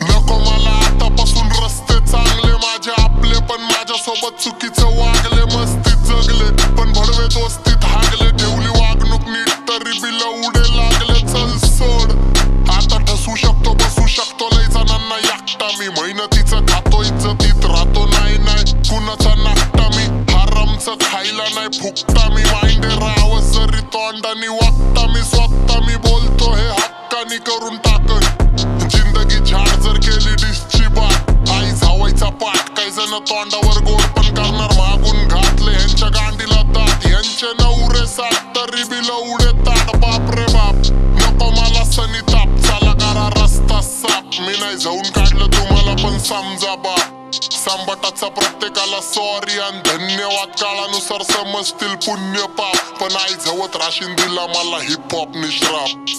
नको मला आतापासून रस्ते चांगले माझे आपले पण माझ्यासोबत चुकीचं वागले मस्तीत जगले पण भडवे दोस्तीत हागले ठेवली वागणूक नीट तरी बिल उडे लागले चल सोड आता ठसू शकतो बसू शकतो लय जणांना एकटा मी मेहनतीचं खातो इज्जतीत राहतो नाही नाही कुणाचा नाकटा मी हरामचं खायला नाही फुकटा मी माइंडे राहावं जरी तोंडानी वागता मी स्वतः मी बोलतो हे हक्कानी करून टाकन जिंदगी झाड जर केली डिशची बात आई जावायचा पाठ काही जण तोंडावर गोड पण करणार मागून घातले ह्यांच्या गांडीला दात ह्यांचे नवरे सात तरी बिल उडे ताट बाप रे बाप नको मला सनी ताप चला करा रस्ता साप मी नाही जाऊन काढलं तुम्हाला पण समजा बाप संबटाचा प्रत्येकाला सॉरी आणि धन्यवाद काळानुसार समजतील पुण्य पाप पण आई झवत राशीन दिला मला हिप हॉप निश्राप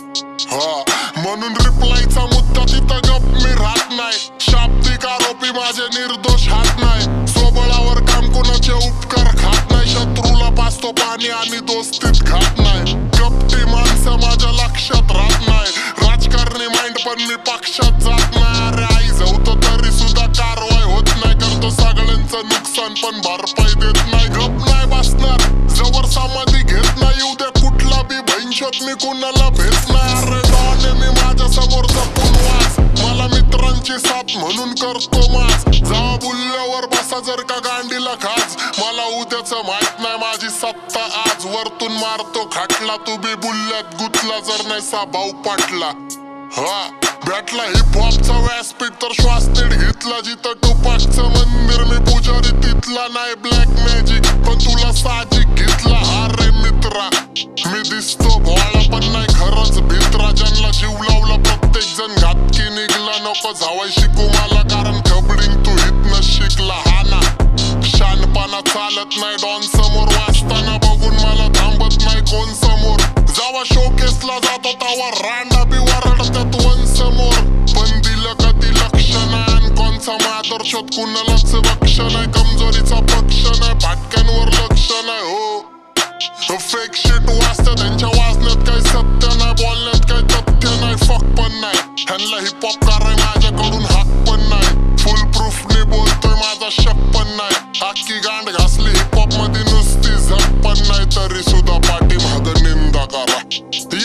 म्हणून रिप्लायचा मुद्दा तिथं गप मी राहत नाही शाब्दिक आरोपी माझे निर्दोष हात नाही स्वबळावर काम कोणाचे उपकार खात नाही शत्रूला पाचतो पाणी आणि दोस्तीत घात नाही कपटी माणसं माझ्या लक्षात राहत नाही राजकारणी माइंड पण मी पक्षात जात नाही अरे आई जाऊतो तरी सुद्धा कारवाई होत नाही करतो सगळ्यांचं नुकसान पण भरपाई देत नाही गप नाही बसणार जवळ समाधी घेत नाही उद्या कुठला बी भैंशत मी कुणाला भेट नाही अरे डॉने मी माझ्या समोर जपून वाच मला मित्रांची साथ म्हणून करतो माच जावा बुल्ल्यावर बसा जर का गांडीला खाच मला उद्याचं माहित नाही माझी सत्ता आज वरतून मारतो खाटला तू बी बुल्ल्यात गुतला जर नाही सा भाऊ पाटला भेटला हिप हॉपचा व्यासपीठ तर श्वास नीट घेतला जिथं टुपाकचं मंदिर मी पुजारी तिथला नाही ब्लॅक मॅजिक पण तुला साजिक घेतला हा रे मित्रा मी दिसतो भोळा पण नाही खरंच भित्रा ज्यांना जीव लावला प्रत्येक जण घातकी निघला नको जावाय शिकू मला कारण खबडिंग तू हितनं शिकला हा ना शानपणा चालत नाही डॉन समोर वाचताना बघून मला थांबत नाही कोण समोर जावा शोकेसला जातो तवा रांडा बी वरडतात वन समोर पण दिलं कधी लक्ष नाही आणि कोणचा मादर शोध कुणालाच बक्ष नाही कमजोरीचा पक्ष नाही फाटक्यांवर लक्ष नाही हो फेक शिट वाचतं त्यांच्या वाजण्यात काही सत्य नाही बोलण्यात काही तथ्य नाही फक पण नाही ह्यांना हिप हॉप कराय माझ्याकडून हाक पण नाही फुल प्रूफने बोलतोय माझा शक पण नाही अख्खी गांड घासली हिप हॉप मध्ये नुसती झक पण नाही तरी सुद्धा पाठी माग निंदा करा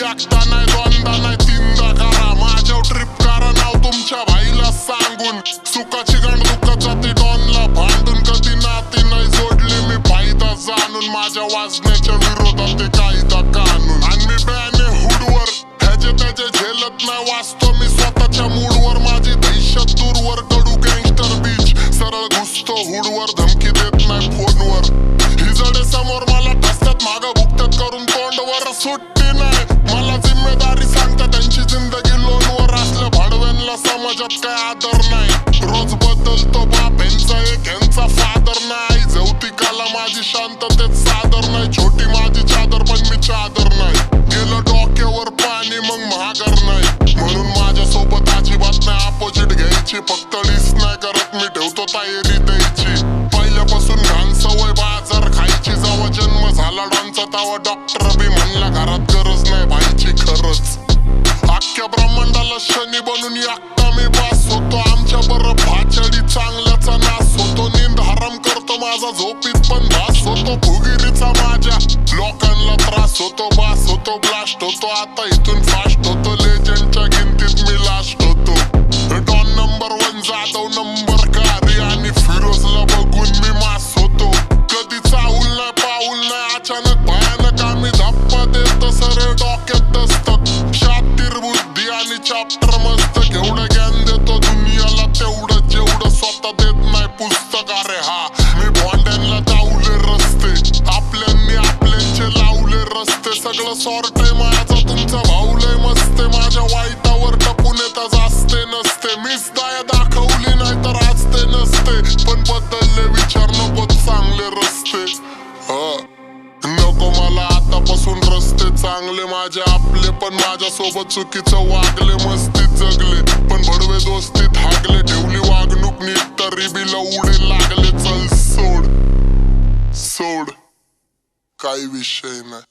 एकदा नाही दोनदा नाही तीनदा करा माझ्या ट्रिप करा नाव तुमच्या भाईला सांगून सुखाची गांड दुःखाचा ती डॉनला भांडून कधी नाती नाही जोडली मी फायदा जाणून माझ्या वाजण्याच्या विरोधात ते कायदा कानून आणि मी बॅने हुडवर ह्याचे त्याचे झेलत नाही वाचतो मी स्वतःच्या मूडवर माझी दहशत दूरवर कडू गँगस्टर बीच सरळ घुसतो हुडवर धमकी देत नाही फोनवर हिजडे समोर मला ठसतात मागं भुकतात करून तोंडवर सुट्टी नाही मला जिम्मेदारी सांगतात त्यांची जिंदगी लोनवर असल्या भाडव्यांना समाजात काय आदर नाही रोज बदलतो बाप ह्यांचा एक ह्यांचा फादर नाही जवतिकाला माझी शांततेत सादर नाही छोटी माझी चादर पण मी चादर नाही गेलं डोक्यावर पाणी मग महागर नाही म्हणून माझ्यासोबत अजिबात नाही अपोजिट घ्यायची फक्त लिस नाही करत मी ठेवतो तयारी द्यायची पहिल्यापासून घाण सवय बाजार खायची जेव्हा जन्म झाला डॉनचा तेव्हा डॉक्टर बी म्हणला घरात गरज नाही भाईची खरंच अख्ख्या ब्रह्मांडाला शनी बनून एकटा मी बास होतो आमच्या बरं भाचडी चांगल्याचा नाश होतो नींद हराम करतो माझा झोपीत पण भास होतो फुगिरीचा माझ्या लोकांना त्रास होतो बास होतो ब्लास्ट होतो आता इथून फास्ट होतो लेजंडच्या गिनतीत मी लास्ट होतो डॉन नंबर 1 जाधव नंबर कारी आणि फिरोजला बघून मी मास होतो कधी चाहूल नाही पाऊल नाही अचानक भयानक आम्ही धप्पा देतो सरे डोक्यात दस्तक शातीर बुद्धी आणि चॅप्टर मस्तक एवढं ज्ञान देतो दुनियाला तेवढं जेवढं स्वतः देत नाही पुस्तक अरे हा मी भोंड्यांना दावले रस्ते आपल्यांनी आपल्यांचे लावले रस्ते सगळं सॉर्ट आहे माझा तुमचा भाऊ लय मस्ते माझ्या वाईटावर टपून येतात असते नसते मीच दया दाखवली नाही तर आज ते नसते पण बदलले विचार नको चांगले रस्ते नको मला आतापासून रस्ते चांगले माझे आपले पण माझ्यासोबत चुकीचं वागले मस्तीत जगले पण भडवे दोस्तीत हागले ठेवली वागणूक नीट तरी बिल उडे लागले चल सोड सोड काही विषय नाही.